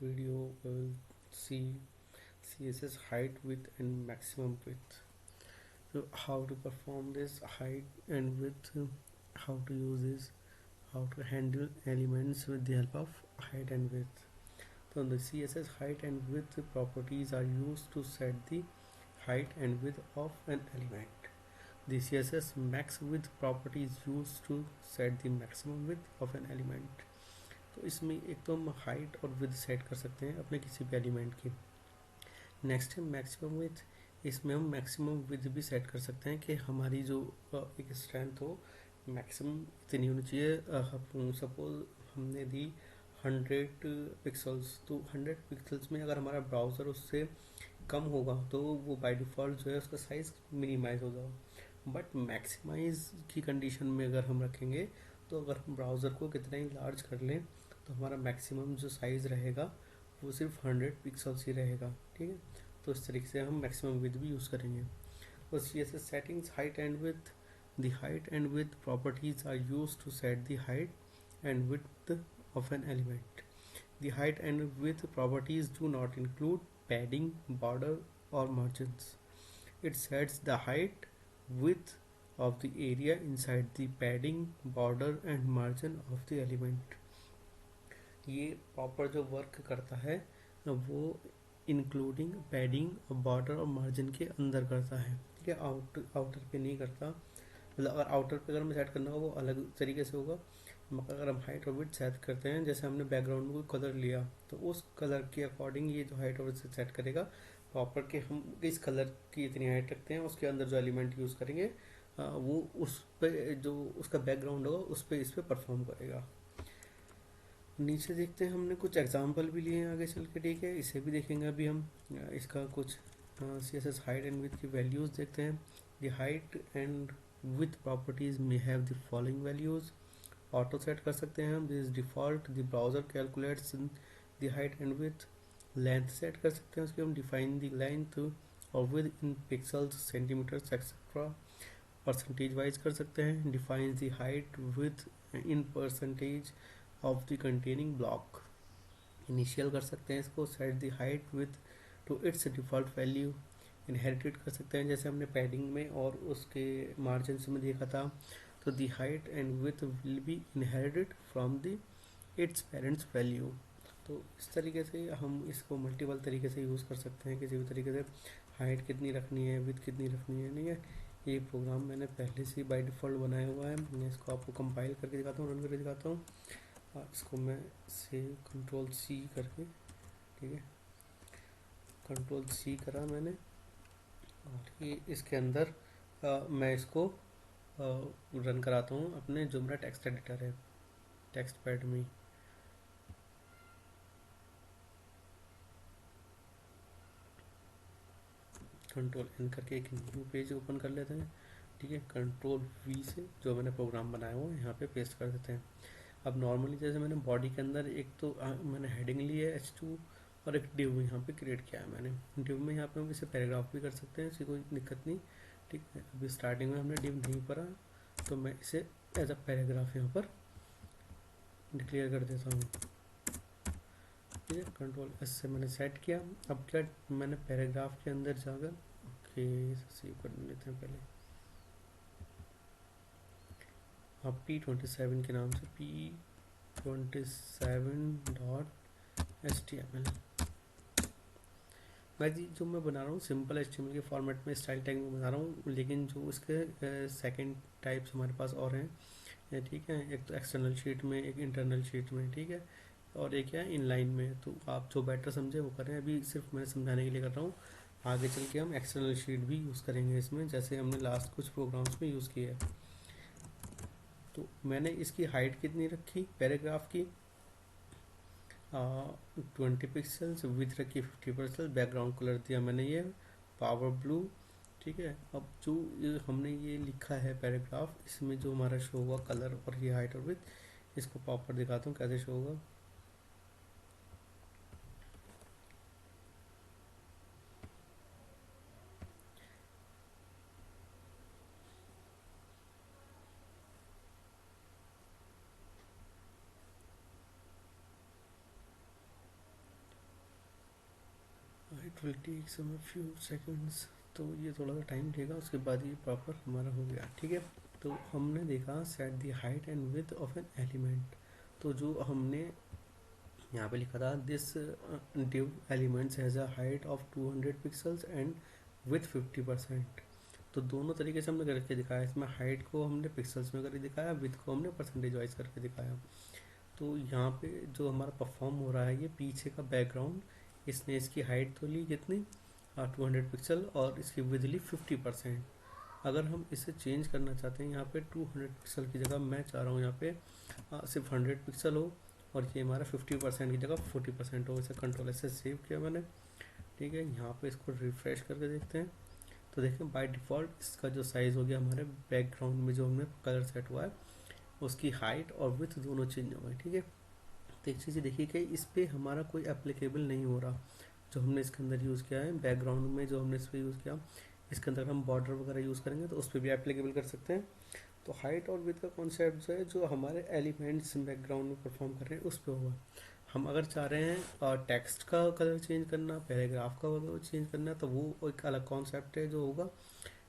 video we will see CSS height, width and maximum width. So how to perform this height and width, how to use this, how to handle elements with the help of height and width. So the CSS height and width properties are used to set the height and width of an element. The CSS max width property is used to set the maximum width of an element. तो इसमें एक तो हम height और with set कर सकते हैं अपने किसी भी एलिमेंट की। नेक्स्ट है मैक्सिमम विथ। इसमें हम मैक्सिमम विथ भी सेट कर सकते हैं कि हमारी जो एक स्ट्रेंथ हो मैक्सिमम इतनी होनी चाहिए। सपोज हमने दी 100 पिक्सल्स, तो 100 पिक्सल्स में अगर हमारा ब्राउज़र उससे कम होगा तो वो बाय डिफ़ॉल्ट जो है उसका साइज़ मिनिमाइज होगा। बट मैक्सिमाइज की कंडीशन में अगर हम रखेंगे तो अगर हम ब्राउज़र को कितना ही लार्ज कर लें तो हमारा मैक्सिमम जो साइज़ रहेगा वो सिर्फ 100 पिक्सल्स ही रहेगा। ठीक है, तो इस तरीके से हम मैक्सिमम विथ भी यूज़ करेंगे। और CSS settings height and width. The height and width properties are used to set the height and width of an element. The height and width properties do not include padding, border or margins. It sets the height, width of the area inside the padding, border and margin of the element. ये proper जो work करता है वो including padding और border और margin के अंदर करता है। ठीक है, आउटर पे नहीं करता। मतलब अगर आउटर पे अगर हमें सेट करना होगा वो अलग तरीके से होगा, मगर अगर हम हाइट और विड्थ सेट करते हैं, जैसे हमने बैकग्राउंड में कोई कलर लिया तो उस कलर के अकॉर्डिंग ये जो हाइट और विड्थ सेट करेगा प्रॉपर के हम इस कलर की इतनी हाइट रखते हैं, उसके अंदर जो एलिमेंट यूज़ करेंगे वो उस पे जो उसका बैकग्राउंड होगा उस पे इस पे परफॉर्म करेगा। नीचे देखते हैं, हमने कुछ एग्जांपल भी लिए हैं आगे चल के। ठीक है, इसे भी देखेंगे अभी हम। इसका कुछ CSS हाइट एंड विड्थ की वैल्यूज़ देखते हैं। The height and width properties में have the following values. Auto set कर सकते हैं हम, this default the browser calculates the height and width. Length set कर सकते हैं उसकी हम, डिफाइन द लेंथ और width in pixels, centimetres etcetera. Percentage wise कर सकते हैं, define the height width in percentage of the containing block. Initial कर सकते हैं इसको, set the height with to it's default value. Inherited कर सकते हैं जैसे हमने पैडिंग में और उसके मार्जिन में देखा था, तो the height and with will be inherited from the its parents value. तो इस तरीके से हम इसको मल्टीपल तरीके से यूज़ कर सकते हैं। किसी भी तरीके से हाइट कितनी रखनी है, विथ कितनी रखनी है, नहीं है। ये प्रोग्राम मैंने पहले से बाय डिफ़ॉल्ट बनाया हुआ है, मैं इसको आपको कंपाइल करके दिखाता हूँ, रन करके दिखाता हूँ। इसको मैं सेव Ctrl+C करके, ठीक है, Ctrl+C करा मैंने और ये इसके अंदर मैं इसको रन कराता हूँ अपने जो मेरा टेक्स्ट एडिटर है, टेक्स्ट पैड में। Ctrl+N करके एक न्यू पेज ओपन कर लेते हैं। ठीक है, Ctrl+V से जो मैंने प्रोग्राम बनाया हुआ है यहाँ पे पेस्ट कर देते हैं। अब नॉर्मली जैसे मैंने बॉडी के अंदर एक तो मैंने हेडिंग ली है H2 और एक डिव यहाँ पे क्रिएट किया है मैंने। डिव में यहाँ पे हम इसे पैराग्राफ भी कर सकते हैं, इसकी कोई दिक्कत नहीं। ठीक है, अभी स्टार्टिंग में हमने डिव नहीं पढ़ा तो मैं इसे एज अ पैराग्राफ यहाँ पर डिक्लेयर कर देता हूँ। ठीक है, Ctrl+S से मैंने सेट किया। अब क्या मैंने पैराग्राफ के अंदर जाकर ओके सेव कर लेते हैं पहले। अब P27 के नाम से P27.html मैं जी जो मैं बना रहा हूँ सिंपल HTML के फॉर्मेट में स्टाइल टैग में बना रहा हूँ, लेकिन जो इसके सेकंड टाइप्स हमारे पास और हैं। ठीक है, एक तो एक्सटर्नल शीट में, एक इंटरनल शीट में, ठीक है, और एक है इनलाइन में। तो आप जो बेटर समझे वो करें, अभी सिर्फ मैं समझाने के लिए कर रहा हूँ। आगे चल के हम एक्सटर्नल शीट भी यूज़ करेंगे इसमें, जैसे हमने लास्ट कुछ प्रोग्राम्स में यूज़ किया है। तो मैंने इसकी हाइट कितनी रखी पैराग्राफ की, 20 पिक्सल्स, विथ रखी 50%, बैकग्राउंड कलर दिया मैंने ये पावर ब्लू। ठीक है, अब जो हमने ये लिखा है पैराग्राफ, इसमें जो हमारा शो होगा कलर और ये हाइट और विथ, इसको प्रॉपर दिखाता हूँ कैसे शो होगा। It will take some few seconds. तो ये थोड़ा सा टाइम लेगा, उसके बाद ये प्रॉपर हमारा हो गया। ठीक है, तो हमने देखा set the height and width of an element. तो जो हमने यहाँ पे लिखा था, this div elements has a height of 200 pixels and with 50%। तो दोनों तरीके से हमने करके दिखाया। इसमें हाइट को हमने पिक्सल्स में करके दिखाया, विथ को हमने परसेंटेज वाइज करके दिखाया। तो यहाँ पे जो हमारा परफॉर्म हो रहा है, ये पीछे का बैकग्राउंड, इसने इसकी हाइट तो ली कितनी 200 पिक्सल और इसकी विथ ली 50%। अगर हम इसे चेंज करना चाहते हैं, यहाँ पे 200 पिक्सल की जगह मैं चाह रहा हूँ यहाँ पे सिर्फ 100 पिक्सल हो और ये हमारा 50% की जगह 40% हो। इसे कंट्रोल से सेव किया मैंने। ठीक है, यहाँ पे इसको रिफ्रेश करके देखते हैं। तो देखें बाय डिफ़ॉल्ट इसका जो साइज़ हो गया, हमारे बैकग्राउंड में जो हमने कलर सेट हुआ है उसकी हाइट और विथ दोनों चेंज हो गए। ठीक है, तो एक चीज़ देखिए कि इस पर हमारा कोई एप्लीकेबल नहीं हो रहा जो हमने इसके अंदर यूज़ किया है। बैकग्राउंड में जो हमने इस पर यूज़ किया, इसके अंदर हम बॉर्डर वगैरह यूज़ करेंगे तो उस पर भी एप्लीकेबल कर सकते हैं। तो हाइट और विथ का कॉन्सेप्ट जो है, जो हमारे एलिमेंट्स बैकग्राउंड में परफॉर्म कर रहे हैं उस पर होगा। हम अगर चाह रहे हैं टेक्स्ट का कलर चेंज करना, पैराग्राफ का कलर चेंज करना, तो वो एक अलग कॉन्सेप्ट है जो होगा।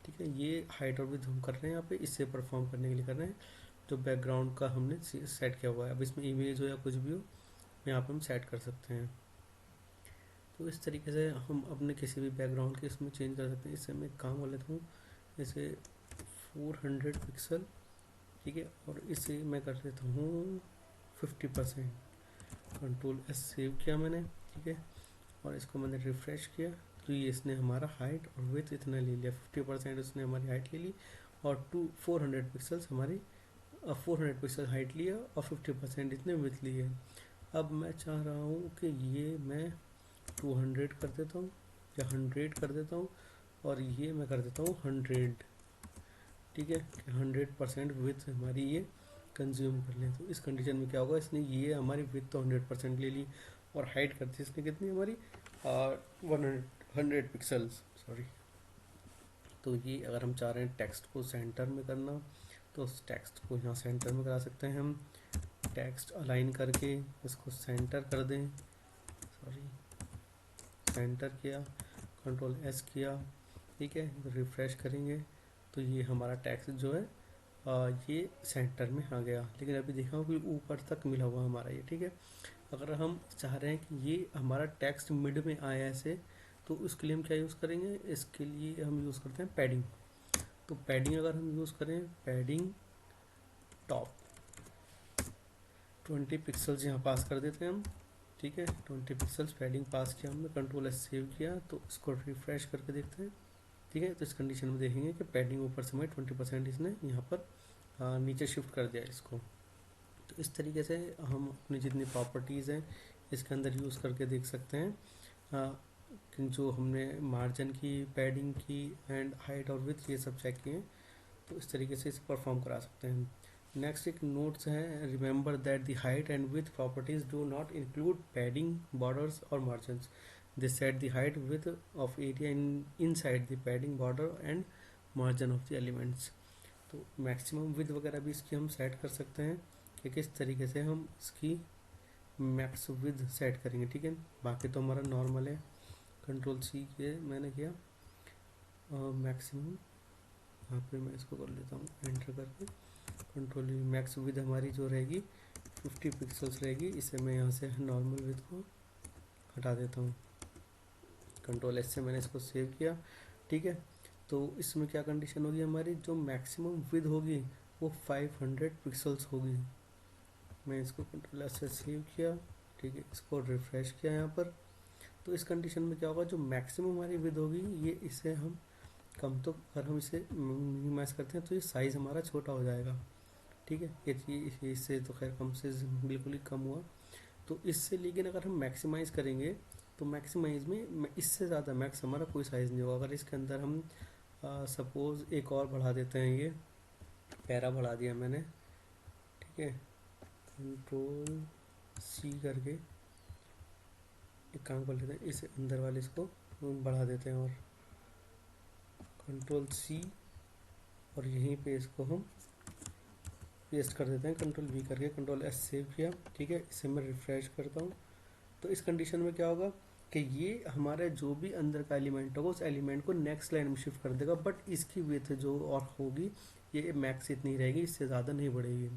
ठीक है, ये हाइट और विथ हम कर रहे हैं यहाँ पे, इससे परफॉर्म करने के लिए कर रहे हैं जो बैकग्राउंड का हमने सेट किया हुआ है। अब इसमें इमेज हो या कुछ भी हो, यहाँ पे हम सेट कर सकते हैं। तो इस तरीके से हम अपने किसी भी बैकग्राउंड के इसमें चेंज कर सकते हैं। इससे मैं काम कर लेता हूँ, जैसे 400 पिक्सल। ठीक है, और इसे मैं कर देता हूँ 50%। कंट्रोल एस सेव किया मैंने। ठीक है, और इसको मैंने रिफ्रेश किया तो ये इसने हमारा हाइट और विथ इतना ले लिया। 50% उसने हमारी हाइट ले ली और 400 पिक्सल्स हमारी 400 पिक्सल हाइट लिया और 50% इसने विथ ली है। अब मैं चाह रहा हूँ कि ये मैं 200 कर देता हूँ या 100 कर देता हूँ और ये मैं कर देता हूँ 100। ठीक है, 100% विथ हमारी ये कंज्यूम कर लें। तो इस कंडीशन में क्या होगा, इसने ये हमारी विथ तो 100% ले ली और हाइट कर दी इसने कितनी हमारी 100 पिक्सल्स, सॉरी। तो ये अगर हम चाह रहे हैं टेक्स्ट को सेंटर में करना, तो उस टेक्स्ट को यहाँ सेंटर में करा सकते हैं हम। टेक्स्ट अलाइन करके इसको सेंटर कर दें, सॉरी, सेंटर किया, कंट्रोल एस किया। ठीक है, रिफ्रेश करेंगे तो ये हमारा टेक्स्ट जो है ये सेंटर में आ गया। लेकिन अभी देखा कि ऊपर तक मिला हुआ हमारा ये। ठीक है, अगर हम चाह रहे हैं कि ये हमारा टेक्स्ट मिड में आया ऐसे, तो उसके लिए हम क्या यूज़ करेंगे, इसके लिए हम यूज़ करते हैं पैडिंग। तो पैडिंग अगर हम यूज़ करें, पैडिंग टॉप 20 पिक्सल्स यहाँ पास कर देते हैं हम। ठीक है, 20 पिक्सल्स पैडिंग पास किया हमने, कंट्रोल एस सेव किया। तो इसको रिफ्रेश करके देखते हैं। ठीक है, तो इस कंडीशन में देखेंगे कि पैडिंग ऊपर से 20% इसने यहाँ पर नीचे शिफ्ट कर दिया इसको। तो इस तरीके से हम अपनी जितनी प्रॉपर्टीज़ हैं इसके अंदर यूज़ करके देख सकते हैं कि जो हमने मार्जिन की, पैडिंग की एंड हाइट और विथ ये सब चेक किए हैं। तो इस तरीके से इसे परफॉर्म करा सकते हैं। नेक्स्ट एक नोट्स है, remember that the height and width properties do not include padding, borders और margins. They set the height width of area inside the padding, border and margin of the elements. तो maximum width वगैरह भी इसकी हम set कर सकते हैं कि किस तरीके से हम इसकी मैक्स विथ सेट करेंगे। ठीक है, बाकी तो हमारा नॉर्मल है। कंट्रोल सी के मैंने किया मैक्सिमम, यहाँ पे मैं इसको कर लेता हूँ एंटर करके। कंट्रोल मैक्स विथ हमारी जो रहेगी 50 पिक्सल्स रहेगी। इसे मैं यहाँ से नॉर्मल विथ को हटा देता हूँ। कंट्रोल एस से मैंने इसको सेव किया। ठीक है, तो इसमें क्या कंडीशन होगी, हमारी जो मैक्सिमम विथ होगी वो 500 पिक्सल्स होगी। मैं इसको कंट्रोल एस से सेव किया। ठीक है, इसको रिफ्रेश किया यहाँ पर। तो इस कंडीशन में क्या होगा, जो मैक्सिमम हमारी विथ होगी ये, इसे हम कम, तो अगर हम इसे मिनिमाइज करते हैं तो ये साइज़ हमारा छोटा हो जाएगा। ठीक है, ये इससे तो खैर कम से बिल्कुल ही कम हुआ। तो इससे, लेकिन अगर हम मैक्सिमाइज़ करेंगे तो मैक्सिमाइज में इससे ज़्यादा मैक्स हमारा कोई साइज़ नहीं होगा। अगर इसके अंदर हम सपोज़ एक और बढ़ा देते हैं, ये पैरा बढ़ा दिया मैंने। ठीक है, कंट्रोल सी करके एक काम कर लेते हैं, इसे अंदर वाले इसको बढ़ा देते हैं और कंट्रोल सी, और यहीं पे इसको हम पेस्ट कर देते हैं कंट्रोल वी करके। कंट्रोल एस सेव किया। ठीक है, इसे मैं रिफ्रेश करता हूँ। तो इस कंडीशन में क्या होगा कि ये हमारे जो भी अंदर का एलिमेंट होगा उस एलिमेंट को नेक्स्ट लाइन में शिफ्ट कर देगा, बट इसकी विड्थ जो और होगी ये मैक्स इतनी रहेगी, इससे ज़्यादा नहीं बढ़ेगी।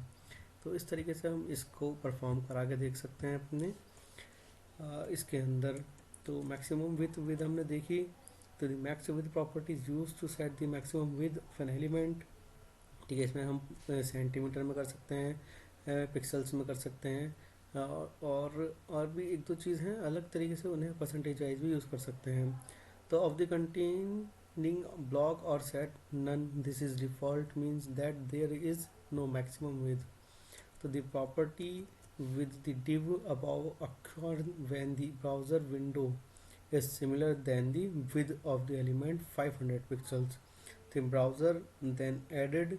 तो इस तरीके से हम इसको परफॉर्म करा के देख सकते हैं अपने इसके अंदर। तो मैक्सिमम विद हमने देखी। तो the max width property is use to set the maximum width of an element. ठीक है, इसमें हम सेंटीमीटर में कर सकते हैं, पिक्सल्स में कर सकते हैं, और भी एक दो चीज़ हैं अलग तरीके से, उन्हें परसेंटेज वाइज भी यूज़ कर सकते हैं। तो ऑफ द कंटेनिंग ब्लॉक और set none this is default means that there is no maximum width. तो the property with the div above occurs when the browser window is similar than the width of the element 500 pixels. The browser then added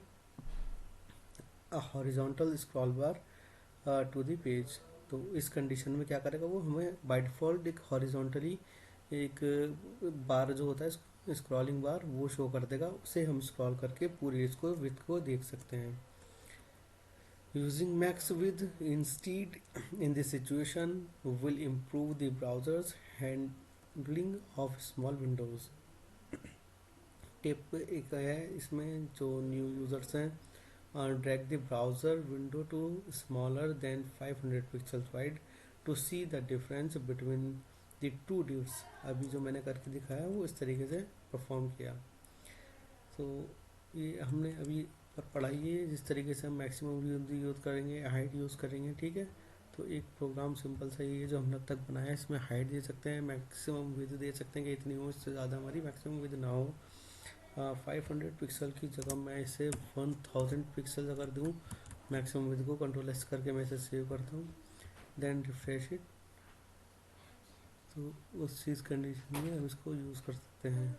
a horizontal scroll bar to the page. तो इस condition में क्या करेगा वो, हमें by default एक horizontally एक बार जो होता है स्क्रॉलिंग बार वो शो कर देगा, उससे हम स्क्रॉल करके पूरी इसको विथ को देख सकते हैं। Using max width instead in this situation will improve the browser's handling of small windows. Tip एक है इसमें जो न्यू यूजर्स हैं, drag the browser window to smaller than 500 pixels wide to see the difference between the two divs। अभी जो मैंने करके दिखाया वो इस तरीके से परफॉर्म किया। तो ये हमने अभी पर पढ़ाइए जिस तरीके से हम मैक्सिमम यूज़ करेंगे, हाइट यूज़ करेंगे। ठीक है, तो एक प्रोग्राम सिंपल सा ये जो हमने अब तक बनाया है, इसमें हाइट दे सकते हैं, मैक्सिमम विड्थ दे सकते हैं कि इतनी हो, इससे ज़्यादा हमारी मैक्सिमम विड्थ ना हो। 500 पिक्सल की जगह मैं इसे 1000 पिक्सल अगर दूँ मैक्सिमम विड्थ को, कंट्रोल एस करके मैं इसे सेव करता हूँ, देन रिफ्रेश इट। तो उस चीज़ कंडीशन में हम इसको यूज़ कर सकते हैं।